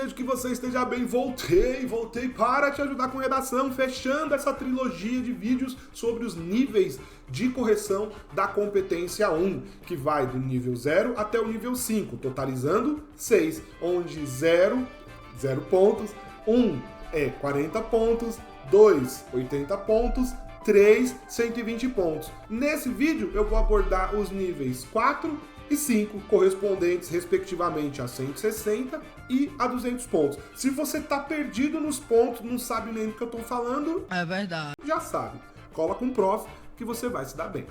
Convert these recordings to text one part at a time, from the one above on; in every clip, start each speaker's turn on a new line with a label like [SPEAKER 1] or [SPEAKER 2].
[SPEAKER 1] desejo que você esteja bem. Voltei para te ajudar com redação, fechando essa trilogia de vídeos sobre os níveis de correção da competência 1, que vai do nível 0 até o nível 5, totalizando 6, onde 0 pontos, 1 é 40 pontos, 2, 80 pontos, 3, 120 pontos. Nesse vídeo eu vou abordar os níveis 4 e 5, correspondentes respectivamente a 160 e a 200 pontos. Se você tá perdido nos pontos, não sabe nem do que eu tô falando,
[SPEAKER 2] é verdade.
[SPEAKER 1] Já sabe, cola com o prof que você vai se dar bem.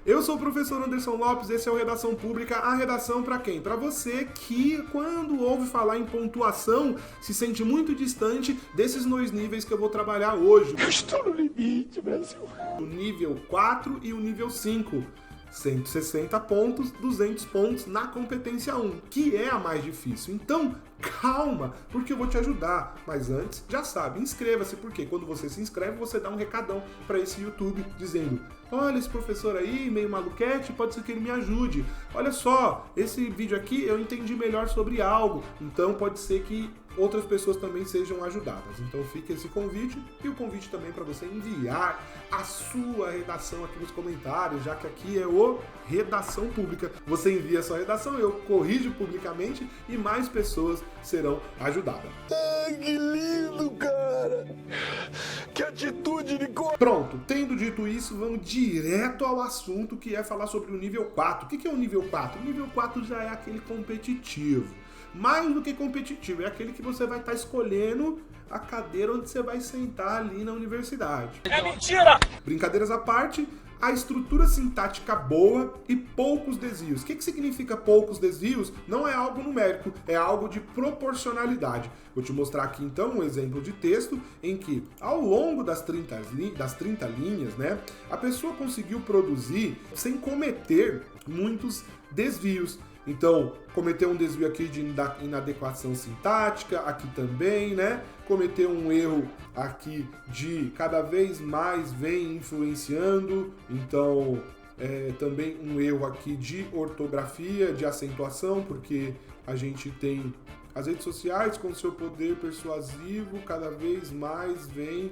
[SPEAKER 1] Eu sou o professor Anderson Lopes, esse é o Redação Pública. A redação para quem? Para você que, quando ouve falar em pontuação, se sente muito distante desses dois níveis que eu vou trabalhar hoje.
[SPEAKER 3] Eu estou no limite, Brasil.
[SPEAKER 1] O nível 4 e o nível 5. 160 pontos, 200 pontos na competência 1, que é a mais difícil. Então, calma, porque eu vou te ajudar. Mas antes, já sabe, inscreva-se, porque quando você se inscreve, você dá um recadão para esse YouTube dizendo: olha, esse professor aí, meio maluquete, pode ser que ele me ajude. Olha só, esse vídeo aqui eu entendi melhor sobre algo, então pode ser que outras pessoas também sejam ajudadas. Então fica esse convite e o convite também para você enviar a sua redação aqui nos comentários, já que aqui é o Redação Pública. Você envia a sua redação, eu corrijo publicamente e mais pessoas serão ajudadas.
[SPEAKER 3] Ai, que lindo, cara! Que atitude de...
[SPEAKER 1] Pronto, tendo dito isso, vamos direto ao assunto, que é falar sobre o nível 4. O que é o nível 4? O nível 4 já é aquele competitivo. Mais do que competitivo, é aquele que você vai estar escolhendo a cadeira onde você vai sentar ali na universidade.
[SPEAKER 3] É mentira!
[SPEAKER 1] Brincadeiras à parte, a estrutura sintática boa e poucos desvios. O que significa poucos desvios? Não é algo numérico, é algo de proporcionalidade. Vou te mostrar aqui então um exemplo de texto em que, ao longo das 30 linhas, né, a pessoa conseguiu produzir sem cometer muitos desvios. Então, cometeu um desvio aqui de inadequação sintática, aqui também, né? Cometeu um erro aqui de cada vez mais vem influenciando, então também um erro aqui de ortografia, de acentuação, porque a gente tem as redes sociais com seu poder persuasivo, cada vez mais vem...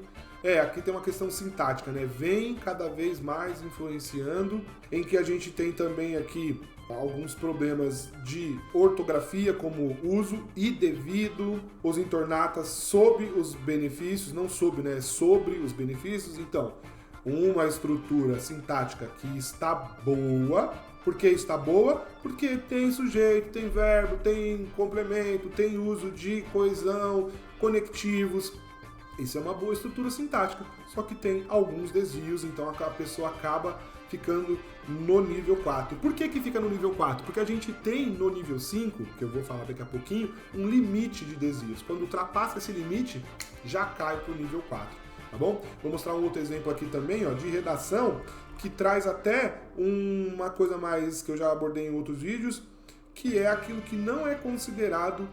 [SPEAKER 1] aqui tem uma questão sintática, né? Vem cada vez mais influenciando, em que a gente tem também aqui alguns problemas de ortografia, como uso e devido, os entornatas sob os benefícios, não sob, né? Sobre os benefícios. Então, uma estrutura sintática que está boa. Por que está boa? Porque tem sujeito, tem verbo, tem complemento, tem uso de coesão, conectivos. Isso é uma boa estrutura sintática, só que tem alguns desvios, então a pessoa acaba ficando no nível 4. Por que fica no nível 4? Porque a gente tem no nível 5, que eu vou falar daqui a pouquinho, um limite de desvios. Quando ultrapassa esse limite, já cai para o nível 4, tá bom? Vou mostrar um outro exemplo aqui também, ó, de redação, que traz até uma coisa mais que eu já abordei em outros vídeos, que é aquilo que não é considerado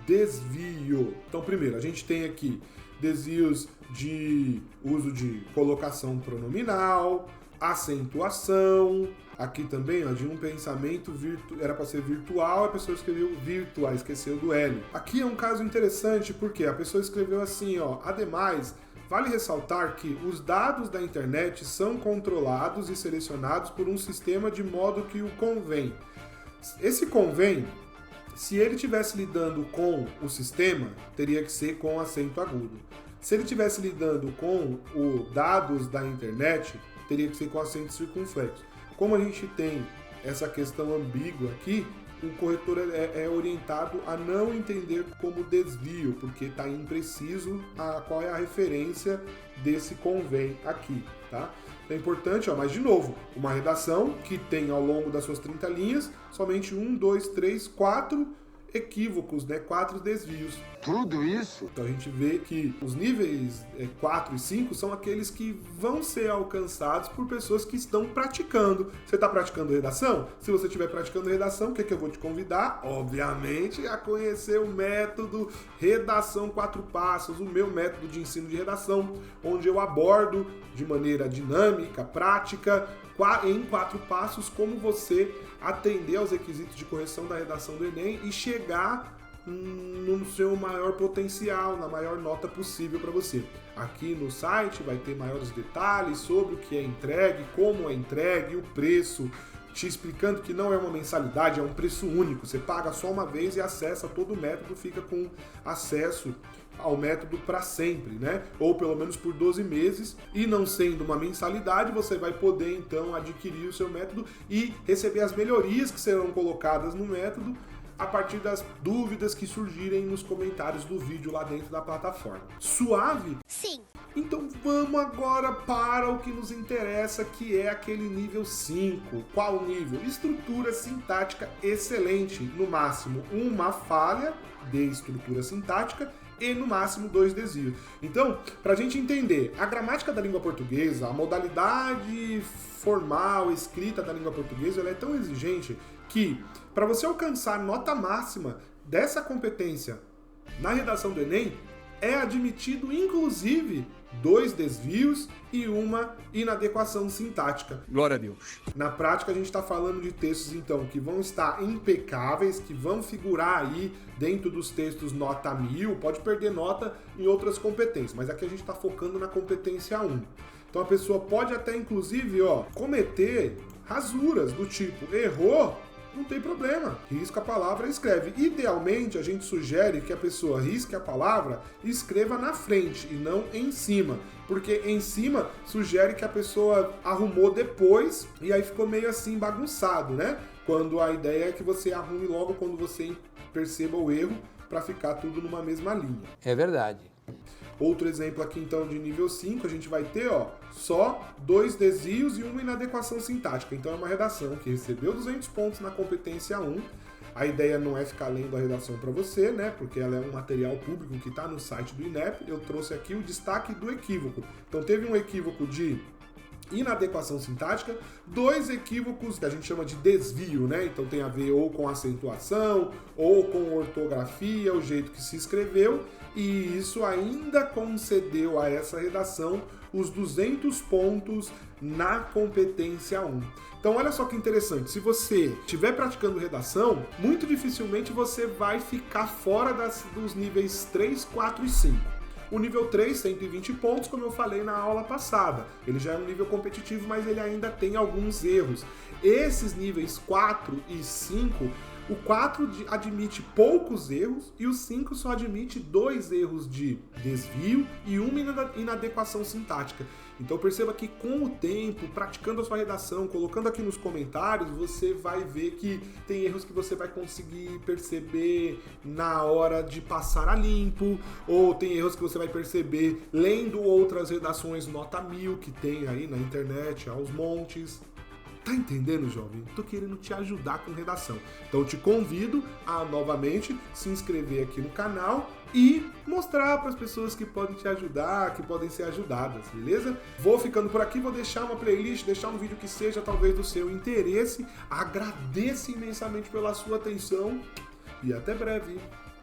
[SPEAKER 1] desvio. Então, primeiro, a gente tem aqui desvios de uso de colocação pronominal, acentuação, aqui também, ó, de um pensamento era para ser virtual, a pessoa escreveu virtual, esqueceu do L. Aqui é um caso interessante porque a pessoa escreveu assim, ó: ademais, vale ressaltar que os dados da internet são controlados e selecionados por um sistema de modo que o convém. Esse convém, se ele estivesse lidando com o sistema, teria que ser com acento agudo. Se ele estivesse lidando com os dados da internet, teria que ser com acento circunflexo. Como a gente tem essa questão ambígua aqui, o corretor é orientado a não entender como desvio, porque está impreciso qual é a referência desse convém aqui, tá? É importante, ó, mas de novo, uma redação que tem ao longo das suas 30 linhas somente 1, 2, 3, 4 equívocos, né? 4 desvios.
[SPEAKER 3] Tudo isso?
[SPEAKER 1] Então a gente vê que os níveis 4 e 5 são aqueles que vão ser alcançados por pessoas que estão praticando. Você está praticando redação? Se você estiver praticando redação, o que eu vou te convidar? Obviamente, a conhecer o método Redação 4 Passos, o meu método de ensino de redação, onde eu abordo de maneira dinâmica, prática, em 4 passos como você atender aos requisitos de correção da redação do Enem e chegar no seu maior potencial, na maior nota possível para você. Aqui no site vai ter maiores detalhes sobre o que é entregue, como é entregue, o preço, te explicando que não é uma mensalidade, é um preço único. Você paga só uma vez e acessa todo o método, fica com acesso ao método para sempre, né? Ou pelo menos por 12 meses. E não sendo uma mensalidade, você vai poder então adquirir o seu método e receber as melhorias que serão colocadas no método a partir das dúvidas que surgirem nos comentários do vídeo lá dentro da plataforma. Suave?
[SPEAKER 2] Sim.
[SPEAKER 1] Então vamos agora para o que nos interessa, que é aquele nível 5. Qual nível? Estrutura sintática excelente. No máximo, uma falha de estrutura sintática e no máximo 2 desvios. Então, para a gente entender a gramática da língua portuguesa, a modalidade formal, escrita da língua portuguesa, ela é tão exigente que, para você alcançar nota máxima dessa competência na redação do Enem, é admitido, inclusive, 2 desvios e uma inadequação sintática.
[SPEAKER 3] Glória a Deus.
[SPEAKER 1] Na prática, a gente está falando de textos, então, que vão estar impecáveis, que vão figurar aí dentro dos textos nota 1000, pode perder nota em outras competências, mas aqui a gente está focando na competência 1. Então, a pessoa pode até, inclusive, cometer rasuras do tipo, errou, não tem problema, risca a palavra e escreve. Idealmente, a gente sugere que a pessoa risque a palavra e escreva na frente e não em cima, porque em cima sugere que a pessoa arrumou depois e aí ficou meio assim bagunçado, né? Quando a ideia é que você arrume logo quando você perceba o erro para ficar tudo numa mesma linha.
[SPEAKER 4] É verdade.
[SPEAKER 1] Outro exemplo aqui então de nível 5, a gente vai ter só 2 desvios e uma inadequação sintática. Então é uma redação que recebeu 200 pontos na competência 1. A ideia não é ficar lendo a redação para você, né? Porque ela é um material público que está no site do INEP. Eu trouxe aqui o destaque do equívoco. Então teve um equívoco de inadequação sintática, 2 equívocos que a gente chama de desvio, né? Então tem a ver ou com acentuação, ou com ortografia, o jeito que se escreveu, e isso ainda concedeu a essa redação os 200 pontos na competência 1. Então olha só que interessante, se você estiver praticando redação, muito dificilmente você vai ficar fora dos níveis 3, 4 e 5. O nível 3, 120 pontos, como eu falei na aula passada. Ele já é um nível competitivo, mas ele ainda tem alguns erros. Esses níveis 4 e 5, o 4 admite poucos erros e o 5 só admite 2 erros de desvio e uma inadequação sintática. Então perceba que com o tempo, praticando a sua redação, colocando aqui nos comentários, você vai ver que tem erros que você vai conseguir perceber na hora de passar a limpo, ou tem erros que você vai perceber lendo outras redações nota 1000 que tem aí na internet, aos montes. Tá entendendo, jovem? Tô querendo te ajudar com redação. Então eu te convido a novamente se inscrever aqui no canal e mostrar para as pessoas que podem te ajudar, que podem ser ajudadas, beleza? Vou ficando por aqui, vou deixar uma playlist, deixar um vídeo que seja talvez do seu interesse. Agradeço imensamente pela sua atenção e até breve.